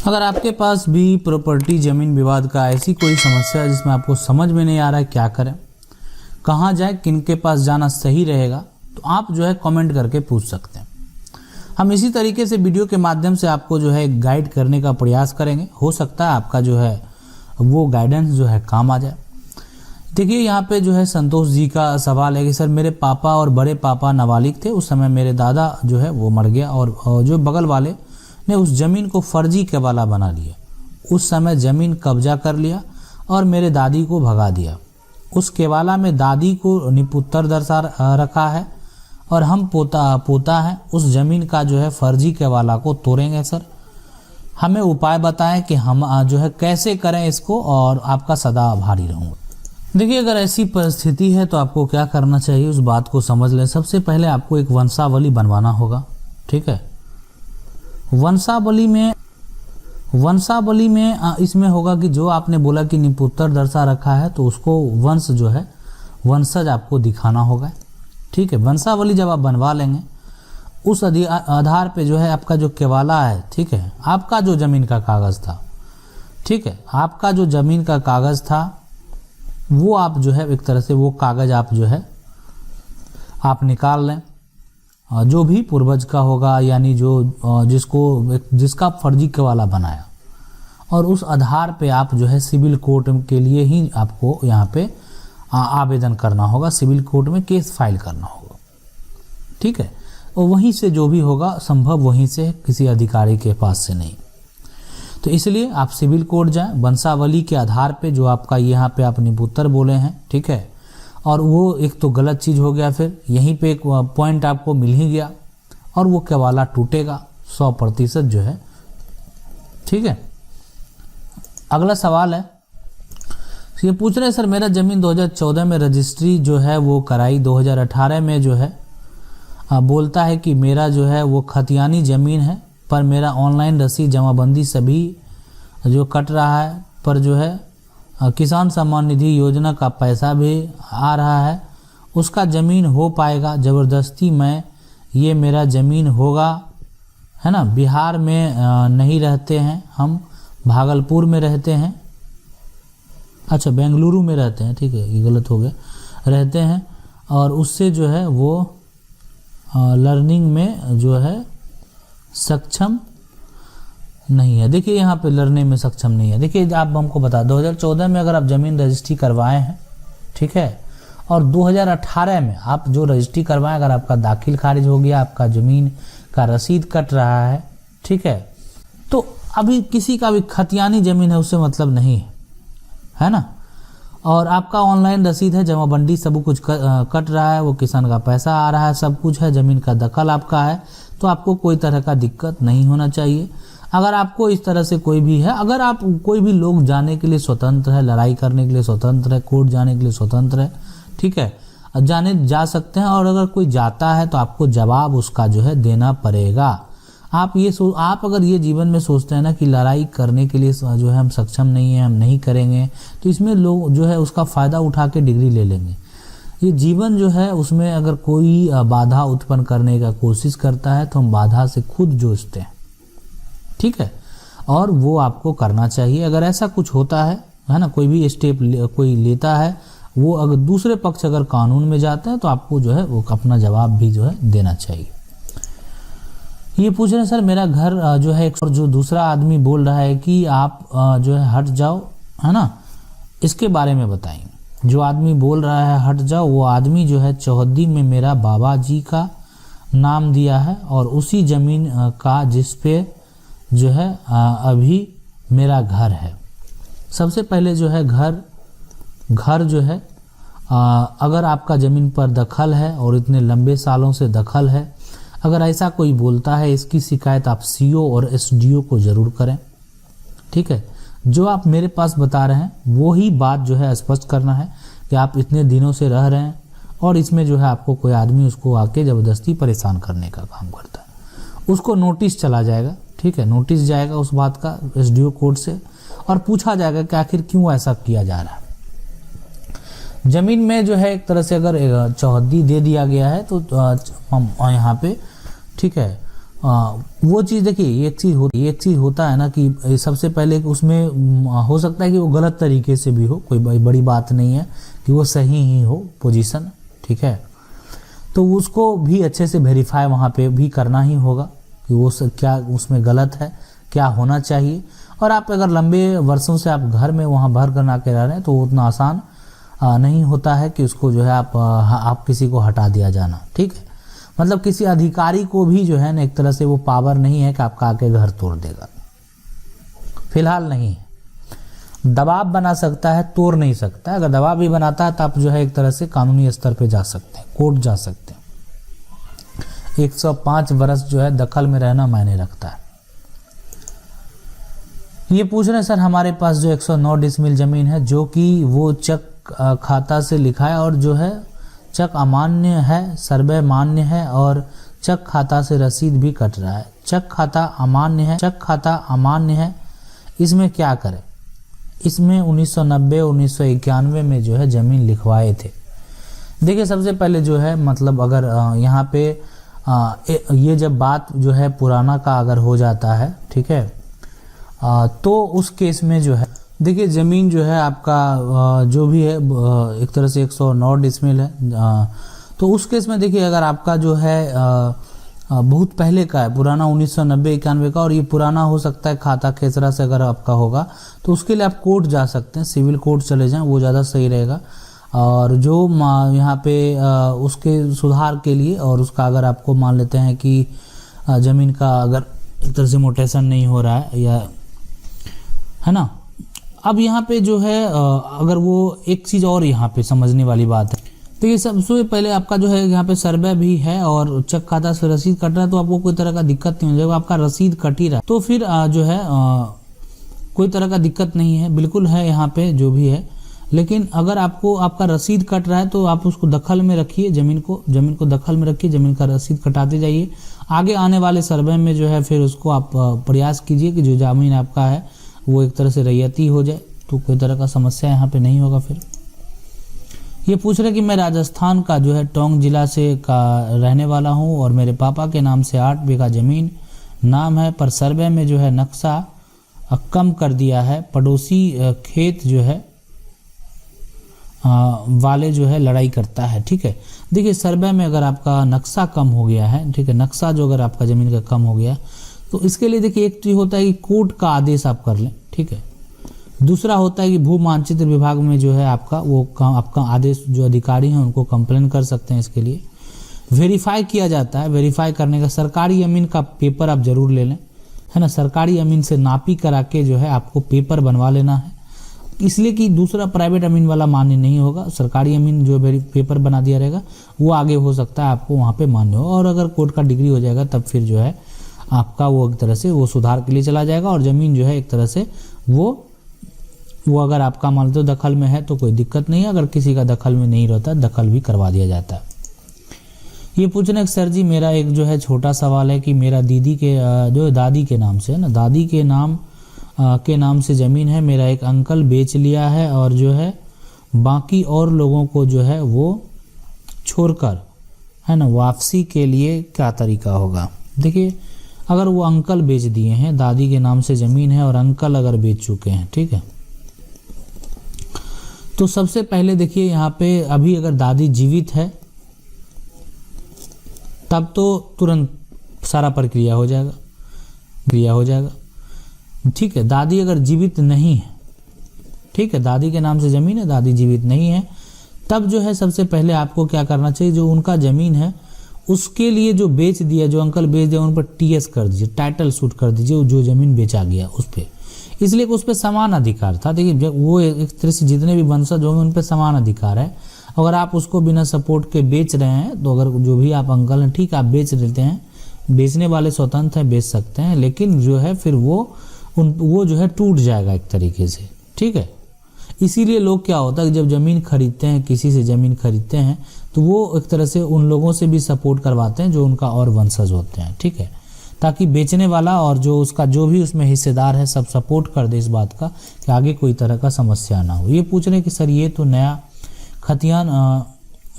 अगर आपके पास भी प्रॉपर्टी ज़मीन विवाद का ऐसी कोई समस्या है जिसमें आपको समझ में नहीं आ रहा है क्या करें, कहाँ जाए, किन के पास जाना सही रहेगा, तो आप जो है कमेंट करके पूछ सकते हैं। हम इसी तरीके से वीडियो के माध्यम से आपको जो है गाइड करने का प्रयास करेंगे। हो सकता है आपका जो है वो गाइडेंस जो है काम आ जाए। देखिए यहाँ पे जो है संतोष जी का सवाल है कि सर मेरे पापा और बड़े पापा नाबालिग थे, उस समय मेरे दादा जो है वो मर गया और जो बगल वाले ने उस ज़मीन को फर्जी केवाला बना लिया। उस समय ज़मीन कब्जा कर लिया और मेरे दादी को भगा दिया। उस केवाला में दादी को निपुत्र दर्शा रखा है और हम पोता है। उस ज़मीन का जो है फर्जी केवाला को तोड़ेंगे सर, हमें उपाय बताएं कि हम जो है कैसे करें इसको, और आपका सदा आभारी रहूँगा। देखिए अगर ऐसी परिस्थिति है तो आपको क्या करना चाहिए उस बात को समझ लें। सबसे पहले आपको एक वंशावली बनवाना होगा, ठीक है। वंशावली में इसमें होगा कि जो आपने बोला कि निपुत्र दर्शा रखा है तो उसको वंश जो है वंशज आपको दिखाना होगा, ठीक है। वंशावली जब आप बनवा लेंगे उस आधार पे जो है आपका जो केवाला है, ठीक है, आपका जो ज़मीन का कागज़ था, ठीक है, आपका जो ज़मीन का कागज़ था वो आप जो है एक तरह से वो कागज़ आप जो है आप निकाल लें, जो भी पूर्वज का होगा, यानी जो जिसका फर्जी केवाला बनाया, और उस आधार पे आप जो है सिविल कोर्ट के लिए ही आपको यहाँ पे आवेदन करना होगा, सिविल कोर्ट में केस फाइल करना होगा, ठीक है। और वहीं से जो भी होगा संभव वहीं से, किसी अधिकारी के पास से नहीं। तो इसलिए आप सिविल कोर्ट जाएं, वंशावली के आधार पे जो आपका यहाँ पे आप निपुत्र बोले हैं, ठीक है, और वो एक तो गलत चीज़ हो गया, फिर यहीं पे एक पॉइंट आपको मिल ही गया और वो केवाला टूटेगा 100% जो है, ठीक है। अगला सवाल है, ये पूछ रहे हैं सर मेरा ज़मीन 2014 में रजिस्ट्री जो है वो कराई, 2018 में जो है बोलता है कि मेरा जो है वो खतियानी ज़मीन है, पर मेरा ऑनलाइन रसीद जमाबंदी सभी जो कट रहा है, पर जो है किसान सम्मान निधि योजना का पैसा भी आ रहा है, उसका ज़मीन हो पाएगा? ज़बरदस्ती में ये मेरा ज़मीन होगा, है ना। बिहार में नहीं रहते हैं हम, भागलपुर में रहते हैं, अच्छा बेंगलुरु में रहते हैं, ठीक है, ये गलत हो गया, रहते हैं, और उससे जो है वो लर्निंग में जो है सक्षम नहीं है। देखिए यहाँ पे लड़ने में सक्षम नहीं है। देखिए आप हमको बता 2014 में अगर आप ज़मीन रजिस्ट्री करवाए हैं, ठीक है, और 2018 में आप जो रजिस्ट्री करवाएं अगर आपका दाखिल खारिज हो गया, आपका ज़मीन का रसीद कट रहा है, ठीक है, तो अभी किसी का भी खतियानी ज़मीन है उससे मतलब नहीं है ना। और आपका ऑनलाइन रसीद है, जमाबंदी सब कुछ कट रहा है, वो किसान का पैसा आ रहा है, सब कुछ है, ज़मीन का दखल आपका है, तो आपको कोई तरह का दिक्कत नहीं होना चाहिए। अगर आपको इस तरह से कोई भी है, अगर आप कोई भी लोग जाने के लिए स्वतंत्र है, लड़ाई करने के लिए स्वतंत्र है, कोर्ट जाने के लिए स्वतंत्र है, ठीक है, जा सकते हैं, और अगर कोई जाता है तो आपको जवाब उसका जो है देना पड़ेगा। आप अगर ये जीवन में सोचते हैं ना कि लड़ाई करने के लिए जो है हम सक्षम नहीं है, हम नहीं करेंगे, तो इसमें लोग जो है उसका फ़ायदा उठा के डिग्री ले लेंगे। ये जीवन जो है उसमें अगर कोई बाधा उत्पन्न करने का कोशिश करता है तो हम बाधा से खुद जूझते हैं, ठीक है, और वो आपको करना चाहिए। अगर ऐसा कुछ होता है ना, कोई भी स्टेप कोई लेता है, वो अगर दूसरे पक्ष अगर कानून में जाता है तो आपको जो है वो अपना जवाब भी जो है देना चाहिए। ये पूछ रहे हैं सर मेरा घर जो है, और जो दूसरा आदमी बोल रहा है कि आप जो है हट जाओ, है ना, इसके बारे में बताएंगे। जो आदमी बोल रहा है हट जाओ, वो आदमी जो है चौहद्दी में मेरा बाबा जी का नाम दिया है और उसी ज़मीन का जिस पे जो है अभी मेरा घर है। सबसे पहले जो है घर जो है अगर आपका ज़मीन पर दखल है और इतने लंबे सालों से दखल है, अगर ऐसा कोई बोलता है, इसकी शिकायत आप सीओ और एसडीओ को ज़रूर करें, ठीक है। जो आप मेरे पास बता रहे हैं वो ही बात जो है स्पष्ट करना है कि आप इतने दिनों से रह रहे हैं और इसमें जो है आपको कोई आदमी उसको आके ज़बरदस्ती परेशान करने का काम करता है, उसको नोटिस चला जाएगा, ठीक है, नोटिस जाएगा उस बात का एसडीओ कोर्ट से, और पूछा जाएगा कि आखिर क्यों ऐसा किया जा रहा है। ज़मीन में जो है एक तरह से अगर चौहद्दी दे दिया गया है तो हम यहाँ पे, ठीक है, वो चीज़ देखिए, एक चीज़ होता है ना कि सबसे पहले उसमें हो सकता है कि वो गलत तरीके से भी हो, कोई बड़ी बात नहीं है कि वो सही ही हो पोजीशन, ठीक है। तो उसको भी अच्छे से वेरीफाई वहाँ पे भी करना ही होगा कि वो क्या उसमें गलत है, क्या होना चाहिए। और आप अगर लंबे वर्षों से आप घर में वहाँ भर कर के रह रहे हैं तो उतना आसान नहीं होता है कि उसको जो है आप किसी को हटा दिया जाना, ठीक है। मतलब किसी अधिकारी को भी जो है ना एक तरह से वो पावर नहीं है कि आपका आके घर तोड़ देगा, फिलहाल नहीं है। दबाव बना सकता है, तोड़ नहीं सकता है। अगर दबाव भी बनाता है तो आप जो है एक तरह से कानूनी स्तर पे जा सकते हैं, कोर्ट जा सकते हैं। 105 वर्ष जो है दखल में रहना मायने रखता है। ये पूछ रहे हैं सर, हमारे पास जो 109 डिसमिल जमीन है जो कि वो चक खाता से लिखा है और जो है चक अमान्य है, सर्वे मान्य है और चक खाता से रसीद भी कट रहा है। चक खाता अमान्य है, इसमें क्या करें? इसमें 1990-1991 में जो है ज़मीन लिखवाए थे। देखिए सबसे पहले जो है मतलब अगर यहाँ पे ये जब बात जो है पुराना का अगर हो जाता है, ठीक है, तो उस केस में जो है देखिए ज़मीन जो है आपका जो भी है एक तरह से 109 डिसमिल है। तो उस केस में देखिए अगर आपका जो है बहुत पहले का है, पुराना 1990-91 का, और ये पुराना हो सकता है खाता खेसरा से अगर आपका होगा, तो उसके लिए आप कोर्ट जा सकते हैं, सिविल कोर्ट चले जाएं, वो ज़्यादा सही रहेगा। और जो यहाँ पे उसके सुधार के लिए और उसका अगर आपको मान लेते हैं कि ज़मीन का अगर एक तरह से मोटेशन नहीं हो रहा है या है ना। अब यहाँ पे जो है अगर वो एक चीज़ और यहाँ पे समझने वाली बात है, तो ये सबसे पहले आपका जो है यहाँ पे सर्वे भी है और चेक खाता से रसीद कट रहा है, तो आपको कोई तरह का दिक्कत नहीं हो जाएगा। आपका रसीद कट ही रहा है तो फिर जो है कोई तरह का दिक्कत नहीं है, बिल्कुल है यहाँ पे जो भी है। लेकिन अगर आपको आपका रसीद कट रहा है तो आप उसको दखल में रखिए, ज़मीन को दखल में रखिए, ज़मीन का रसीद कटाते जाइए। आगे आने वाले सर्वे में जो है फिर उसको आप प्रयास कीजिए कि जो ज़मीन आपका है वो एक तरह से रैयती हो जाए, तो कोई तरह का समस्या यहाँ पे नहीं होगा। फिर ये पूछ रहे कि मैं राजस्थान का जो है टोंक जिला से का रहने वाला हूँ और मेरे पापा के नाम से 8 बीघा ज़मीन नाम है, पर सर्वे में जो है नक्शा कम कर दिया है। पड़ोसी खेत जो है वाले जो है लड़ाई करता है, ठीक है। देखिए सर्वे में अगर आपका नक्शा कम हो गया है, ठीक है, नक्शा जो अगर आपका ज़मीन का कम हो गया तो इसके लिए देखिए एक चीज़ होता है कि कोर्ट का आदेश आप कर लें, ठीक है। दूसरा होता है कि भू मानचित्र विभाग में जो है आपका वो आपका आदेश जो अधिकारी हैं उनको कंप्लेन कर सकते हैं। इसके लिए वेरीफाई किया जाता है, वेरीफाई करने का सरकारी अमीन का पेपर आप जरूर ले लें, है ना। सरकारी अमीन से नापी करा के जो है आपको पेपर बनवा लेना है, इसलिए कि दूसरा प्राइवेट अमीन वाला मान्य नहीं होगा। सरकारी अमीन जो पेपर बना दिया रहेगा वो आगे हो सकता है आपको वहाँ पे मान्य हो, और अगर कोर्ट का डिग्री हो जाएगा तब फिर जो है आपका वो एक तरह से वो सुधार के लिए चला जाएगा और ज़मीन जो है एक तरह से वो अगर आपका मान लो दखल में है तो कोई दिक्कत नहीं है, अगर किसी का दखल में नहीं रहता दखल भी करवा दिया जाता है। ये पूछना सर जी मेरा एक जो है छोटा सवाल है कि मेरा दीदी के जो दादी के नाम से है ना, दादी के नाम से ज़मीन है, मेरा एक अंकल बेच लिया है और जो है बाकी और लोगों को जो है वो छोड़कर है ना वापसी के लिए क्या तरीका होगा। देखिए अगर वो अंकल बेच दिए हैं, दादी के नाम से ज़मीन है और अंकल अगर बेच चुके हैं, ठीक है, तो सबसे पहले देखिए यहाँ पे अभी अगर दादी जीवित है तब तो तुरंत सारा प्रक्रिया हो जाएगा, ठीक है। दादी अगर जीवित नहीं है, ठीक है, दादी के नाम से ज़मीन है, दादी जीवित नहीं है, तब जो है सबसे पहले आपको क्या करना चाहिए, जो उनका ज़मीन है उसके लिए जो बेच दिया, जो अंकल बेच दिया उन पर TS कर दीजिए, टाइटल शूट कर दीजिए, जो ज़मीन बेचा गया उस पर, इसलिए कि उस पर समान अधिकार था। देखिए वो एक तरह से जितने भी वंशज होंगे उन पर समान अधिकार है। अगर आप उसको बिना सपोर्ट के बेच रहे हैं तो अगर जो भी आप अंकल हैं, ठीक है, आप बेच लेते हैं, बेचने वाले स्वतंत्र हैं, बेच सकते हैं, लेकिन जो है फिर वो जो है टूट जाएगा एक तरीके से, ठीक है। इसीलिए लोग क्या होता है कि जब ज़मीन खरीदते हैं, किसी से ज़मीन खरीदते हैं तो वो एक तरह से उन लोगों से भी सपोर्ट करवाते हैं जो उनका और वंशज होते हैं, ठीक है, ताकि बेचने वाला और जो उसका जो भी उसमें हिस्सेदार है सब सपोर्ट कर दे इस बात का कि आगे कोई तरह का समस्या ना हो। ये पूछ रहे कि सर ये तो नया खतियान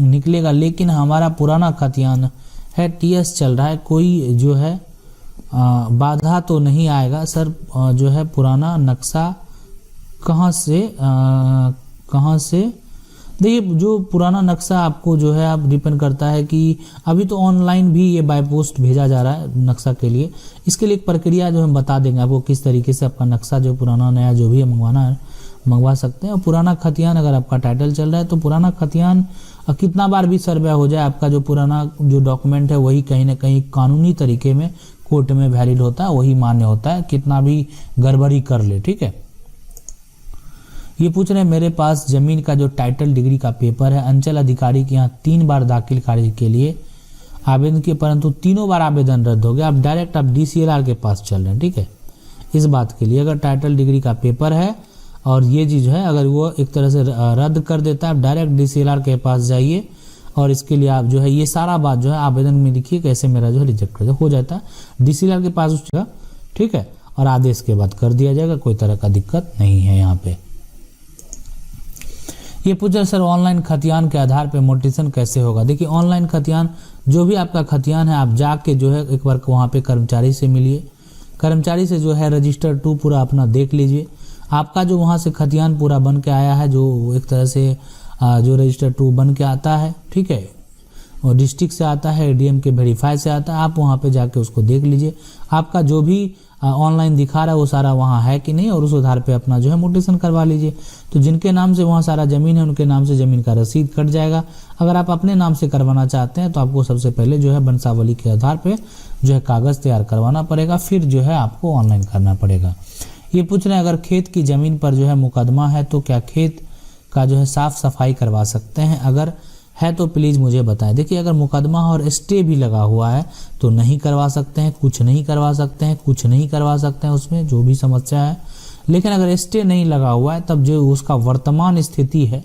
निकलेगा, लेकिन हमारा पुराना खतियान है, TS चल रहा है, कोई जो है बाधा तो नहीं आएगा सर। जो है पुराना नक्शा कहाँ से देखिए, जो पुराना नक्शा आपको जो है आप डिपेंड करता है कि अभी तो ऑनलाइन भी ये बाय पोस्ट भेजा जा रहा है नक्शा के लिए। इसके लिए एक प्रक्रिया जो हम बता देंगे आपको, किस तरीके से आपका नक्शा जो पुराना नया जो भी मंगवाना है मंगवा सकते हैं। और पुराना खतियान अगर आपका टाइटल चल रहा है तो पुराना खतियान कितना बार भी सर्वे हो जाए, आपका जो पुराना जो डॉक्यूमेंट है वही कहीं ना कहीं कानूनी तरीके में कोर्ट में वैलिड होता है, वही मान्य होता है, कितना भी गड़बड़ी कर ले। ठीक है, ये पूछ रहे हैं मेरे पास जमीन का जो टाइटल डिग्री का पेपर है अंचल अधिकारी के यहाँ 3 बार दाखिल कार्य के लिए आवेदन किए, परंतु तीनों बार आवेदन रद्द हो गया। आप डायरेक्ट आप DCLR के पास चल रहे हैं। ठीक है, इस बात के लिए अगर टाइटल डिग्री का पेपर है और ये चीज़ है अगर वो एक तरह से रद्द कर देता है, आप डायरेक्ट DCLR के पास जाइए और इसके लिए आप जो है ये सारा बात जो है आवेदन में लिखिए कैसे मेरा जो है रिजेक्ट कर हो जाता है। DCLR के पास उसका ठीक है, और आदेश के बाद कर दिया जाएगा, कोई तरह का दिक्कत नहीं है यहाँ पे। ये पूछा सर ऑनलाइन खतियान के आधार पे मोटिवेशन कैसे होगा। देखिए ऑनलाइन खतियान जो भी आपका खतियान है आप जाके जो है एक बार वहाँ पे कर्मचारी से मिलिए, कर्मचारी से जो है रजिस्टर 2 पूरा अपना देख लीजिए। आपका जो वहाँ से खतियान पूरा बन के आया है, जो एक तरह से जो रजिस्टर 2 बन के आता है, ठीक है, और डिस्ट्रिक्ट से आता है, ADM के वेरीफाई से आता है, आप वहाँ पे जाके उसको देख लीजिए आपका जो भी ऑनलाइन दिखा रहा है वो सारा वहाँ है कि नहीं, और उस आधार पे अपना जो है मोटिवेशन करवा लीजिए। तो जिनके नाम से वहाँ सारा ज़मीन है उनके नाम से ज़मीन का रसीद कट जाएगा। अगर आप अपने नाम से करवाना चाहते हैं तो आपको सबसे पहले जो है वंशावली के आधार पे जो है कागज़ तैयार करवाना पड़ेगा, फिर जो है आपको ऑनलाइन करना पड़ेगा। ये पूछ रहे हैं अगर खेत की ज़मीन पर जो है मुकदमा है तो क्या खेत का जो है साफ़ सफाई करवा सकते हैं, अगर है तो प्लीज़ मुझे बताएं। देखिए अगर मुकदमा और स्टे भी लगा हुआ है तो नहीं करवा सकते हैं, कुछ नहीं करवा सकते हैं, कुछ नहीं करवा सकते हैं उसमें जो भी समस्या है। लेकिन अगर स्टे नहीं लगा हुआ है तब जो उसका वर्तमान स्थिति है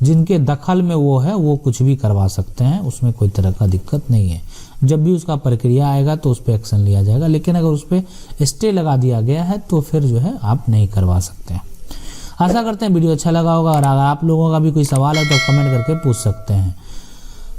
जिनके दखल में वो है वो कुछ भी करवा सकते हैं, उसमें कोई तरह का दिक्कत नहीं है। जब भी उसका प्रक्रिया आएगा तो उस पर एक्शन लिया जाएगा, लेकिन अगर उस पर स्टे लगा दिया गया है तो फिर जो है आप नहीं करवा सकते हैं। आशा करते हैं वीडियो अच्छा लगा होगा, और अगर आप लोगों का भी कोई सवाल है तो कमेंट करके पूछ सकते हैं।